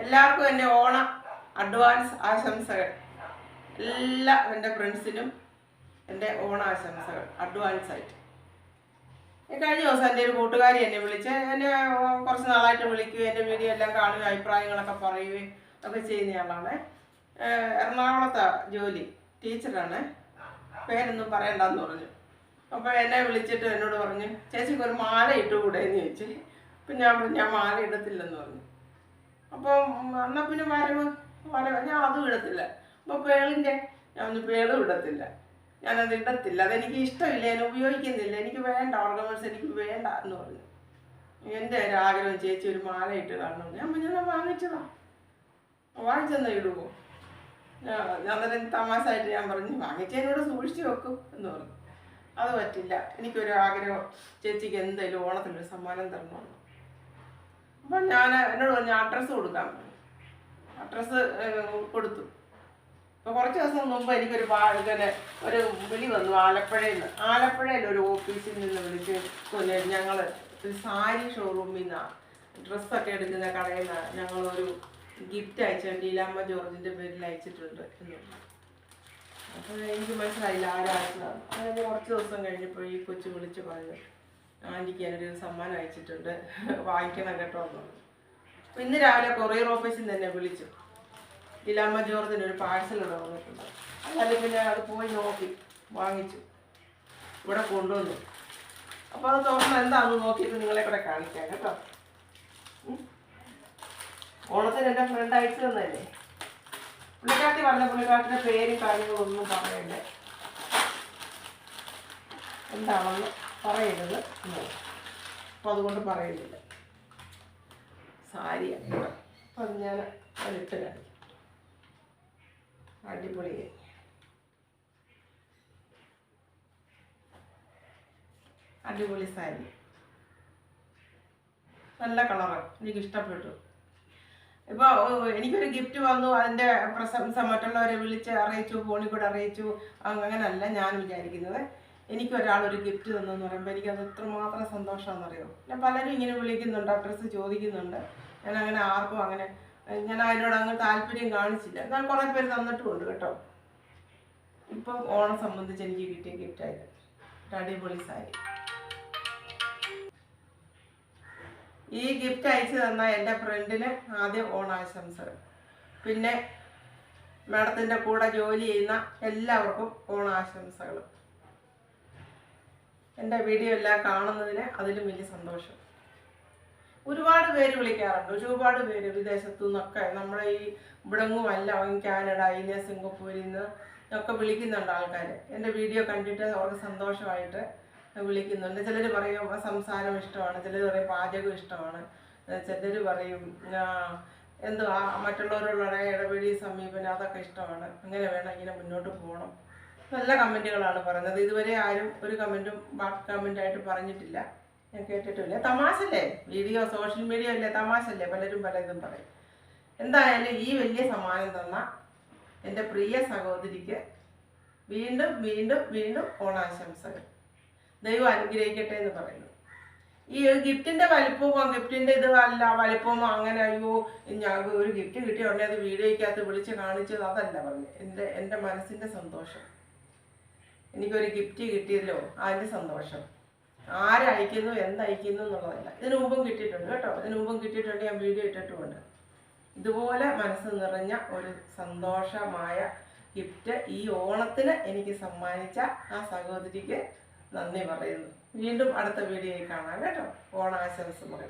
എല്ലാവർക്കും എൻ്റെ ഓണ അഡ്വാൻസ് ആശംസകൾ. എല്ലാ എൻ്റെ ഫ്രണ്ട്സിനും എൻ്റെ ഓണ ആശംസകൾ അഡ്വാൻസായിട്ട്. കഴിഞ്ഞ ദിവസം എൻ്റെ ഒരു കൂട്ടുകാരി എന്നെ വിളിച്ച് എന്നെ കുറച്ച് നാളായിട്ട് വിളിക്കുകയും എൻ്റെ വീഡിയോ എല്ലാം കാണുകയും അഭിപ്രായങ്ങളൊക്കെ പറയുകയും ഒക്കെ ചെയ്യുന്നയാളാണ്. എറണാകുളത്തെ ജോലി, ടീച്ചറാണ്. പേരൊന്നും പറയണ്ടെന്ന് പറഞ്ഞു. അപ്പോൾ എന്നെ വിളിച്ചിട്ട് എന്നോട് പറഞ്ഞു, ചേച്ചിക്ക് ഒരു മാല ഇട്ടുകൂടെ എന്ന് ചോദിച്ചു. അപ്പം ഞാൻ മാല ഇടത്തില്ലെന്ന് പറഞ്ഞു. അപ്പോൾ എന്നാൽ പിന്നെ ഞാൻ അതും ഇടത്തില്ല. അപ്പോൾ പേളിൻ്റെ ഞാൻ പേളും ഇടത്തില്ല, ഞാനത് ഇടത്തില്ല, അതെനിക്ക് ഇഷ്ടമില്ല, ഞാൻ ഉപയോഗിക്കുന്നില്ല, എനിക്ക് വേണ്ട, ഓർണമെൻറ്റ്സ് എനിക്ക് വേണ്ട എന്ന് പറഞ്ഞു. എൻ്റെ ഒരു ആഗ്രഹം ചേച്ചി ഒരു മാല ഇട്ട് കാണണം. ഞാൻ വാങ്ങിച്ചതാ, വാങ്ങിച്ചെന്നാ ഇടുമോ? അന്നേരം തമാശയായിട്ട് ഞാൻ പറഞ്ഞു, വാങ്ങിച്ചതിനോട് സൂക്ഷിച്ച് വെക്കും എന്ന് പറഞ്ഞു. അത് പറ്റില്ല, എനിക്കൊരു ആഗ്രഹം, ചേച്ചിക്ക് എന്തായാലും ഓണത്തിനൊരു സമ്മാനം തരണമെന്ന്. അപ്പം എന്നോട് പറഞ്ഞു അഡ്രസ്സ് കൊടുക്കാൻ പറഞ്ഞു. അഡ്രസ്സ് കൊടുത്തു. അപ്പോൾ കുറച്ച് ദിവസം മുമ്പ് എനിക്കൊരു ഒരു വിളി വന്നു ആലപ്പുഴയിൽ ഒരു ഓഫീസിൽ നിന്ന് വിളിച്ച്, ഞങ്ങൾ ഒരു സാരി ഷോറൂമിൽ നിന്നാണ്, ഡ്രസ്സൊക്കെ എടുക്കുന്ന കടയിൽ നിന്നാണ് ഞങ്ങളൊരു ഗിഫ്റ്റ് അയച്ചിട്ടുണ്ട്, ലീലാമ്മ ജോർജിൻ്റെ പേരിൽ അയച്ചിട്ടുണ്ട് എന്ന്. അപ്പോൾ എനിക്ക് മനസ്സിലായില്ല ആരാഴ്ചതാണ്. അതായത് കുറച്ച് ദിവസം കഴിഞ്ഞപ്പോൾ ഈ കൊച്ചു വിളിച്ച് പറഞ്ഞു, ആൻറ്റിക്ക് ഞാനൊരു സമ്മാനം അയച്ചിട്ടുണ്ട്, വാങ്ങിക്കണം കേട്ടോ എന്ന് പറഞ്ഞു. അപ്പോൾ ഇന്ന് രാവിലെ കൊറിയർ ഓഫീസിൽ നിന്ന് തന്നെ വിളിച്ചു, ലീലാമ്മ ജോർജിനൊരു പാഴ്സൽ ഇവിടെ വന്നിട്ടുണ്ട്. അല്ലെങ്കിൽ ഞാൻ അത് പോയി നോക്കി വാങ്ങിച്ചു, ഇവിടെ കൊണ്ടുവന്നു. അപ്പോൾ അത് തുറന്ന് എന്താണെന്ന് നോക്കിയിട്ട് നിങ്ങളെ കൂടെ കാണിക്കാം കേട്ടോ. ഓണത്തിന് എൻ്റെ ഫ്രണ്ട് അയച്ചു തന്നതല്ലേ. പുള്ളിക്കാട്ടി പറഞ്ഞ പുള്ളിക്കാട്ടിൻ്റെ പേരും കാര്യങ്ങളും ഒന്നും പറയണ്ടേ, എന്താണെന്ന് പറയരുത്. അപ്പോൾ അതുകൊണ്ട് പറയുന്നില്ല. സാരിയാണ്. അപ്പം അത് ഞാൻ അതിട്ട് കാണിക്കാം. അടിപൊളി അടിപൊളി സാരി, നല്ല കളറ്, എനിക്കിഷ്ടപ്പെട്ടു. ഇപ്പോൾ എനിക്കൊരു ഗിഫ്റ്റ് വന്നു, അതിൻ്റെ പ്രശംസ മറ്റുള്ളവരെ വിളിച്ച് അറിയിച്ചു, ഫോണിൽ കൂടെ അറിയിച്ചു, അങ്ങനെയല്ല ഞാൻ വിചാരിക്കുന്നത്. എനിക്കൊരാളൊരു ഗിഫ്റ്റ് തന്നെന്ന് പറയുമ്പോൾ എനിക്കത് എത്രമാത്രം സന്തോഷമാണെന്നറിയോ. ഞാൻ പലരും ഇങ്ങനെ വിളിക്കുന്നുണ്ട്, അഡ്രസ്സ് ചോദിക്കുന്നുണ്ട്. ഞാൻ അങ്ങനെ ആർക്കും ഞാൻ അതിനോട് അങ്ങ് താല്പര്യം കാണിച്ചില്ല. എന്നാൽ കുറേ പേര് തന്നിട്ടുമുണ്ട് കേട്ടോ. ഇപ്പം ഓണം സംബന്ധിച്ച് എനിക്ക് കിട്ടിയ ഗിഫ്റ്റായത് അടിപൊളി സാരി. ഈ ഗിഫ്റ്റ് അയച്ചു തന്ന എൻ്റെ ഫ്രണ്ടിന് ആദ്യം ഓണാശംസകൾ. പിന്നെ മാഡത്തിൻ്റെ കൂടെ ജോലി ചെയ്യുന്ന എല്ലാവർക്കും ഓണാശംസകൾ. എൻ്റെ വീഡിയോ എല്ലാം കാണുന്നതിന് അതിലും വലിയ സന്തോഷം. ഒരുപാട് പേര് വിളിക്കാറുണ്ട്, ഒരുപാട് പേര് വിദേശത്തു നിന്നൊക്കെ, നമ്മുടെ ഈ ഇവിടെങ്ങുമല്ല, കാനഡയിൽ നിന്ന് സിംഗപ്പൂരിൽ നിന്ന് ഒക്കെ വിളിക്കുന്നുണ്ട് ആൾക്കാർ. എൻ്റെ വീഡിയോ കണ്ടിട്ട് അവർക്ക് സന്തോഷമായിട്ട് വിളിക്കുന്നുണ്ട്. ചിലർ പറയും സംസാരം ഇഷ്ടമാണ്, ചിലർ പറയും പാചകം ഇഷ്ടമാണ്, ചിലർ പറയും എന്തുവാ മറ്റുള്ളവരോടുള്ള ഇടപെടി സമീപനം അതൊക്കെ ഇഷ്ടമാണ്, അങ്ങനെ വേണം, ഇങ്ങനെ മുന്നോട്ട് പോകണം. നല്ല കമൻറ്റുകളാണ് പറയുന്നത്. ഇതുവരെ ആരും ഒരു കമൻറ്റും ബാഡ് കമൻറ്റായിട്ട് പറഞ്ഞിട്ടില്ല, ഞാൻ കേട്ടിട്ടില്ല. തമാശല്ലേ വീഡിയോ, സോഷ്യൽ മീഡിയ അല്ലേ, തമാശല്ലേ, പലരും പലതും പറയും. എന്തായാലും ഈ വലിയ സമ്മാനം തന്ന എൻ്റെ പ്രിയ സഹോദരിക്ക് വീണ്ടും വീണ്ടും വീണ്ടും ഓണാശംസകൾ. ദൈവം അനുഗ്രഹിക്കട്ടെ എന്ന് പറയുന്നു. ഈ ഗിഫ്റ്റിൻ്റെ വലിപ്പമോ ഗിഫ്റ്റിൻ്റെ വലിപ്പമോ അങ്ങനെ അയ്യോ ഞാൻ ഒരു ഗിഫ്റ്റ് കിട്ടിയ ഉടനെ അത് വീഡിയോയ്ക്കകത്ത് വിളിച്ച് കാണിച്ചത് അതല്ല പറഞ്ഞു. എൻ്റെ മനസ്സിൻ്റെ സന്തോഷം, എനിക്കൊരു ഗിഫ്റ്റ് കിട്ടിയല്ലോ അതിൻ്റെ സന്തോഷം. ആരയക്കുന്നു എന്തയക്കുന്നു എന്നുള്ളതല്ല. ഇതിനു മുമ്പും കിട്ടിയിട്ടുണ്ട് കേട്ടോ, ഇതിനു മുമ്പും കിട്ടിയിട്ടുണ്ട്, ഞാൻ വീഡിയോ ഇട്ടിട്ടുമുണ്ട്. ഇതുപോലെ മനസ്സ് നിറഞ്ഞ ഒരു സന്തോഷമായ ഗിഫ്റ്റ് ഈ ഓണത്തിന് എനിക്ക് സമ്മാനിച്ച ആ സഹോദരിക്ക് നന്ദി പറയുന്നു. വീണ്ടും അടുത്ത വീഡിയോയിൽ കാണാം കേട്ടോ. ഓണാശംസകൾ.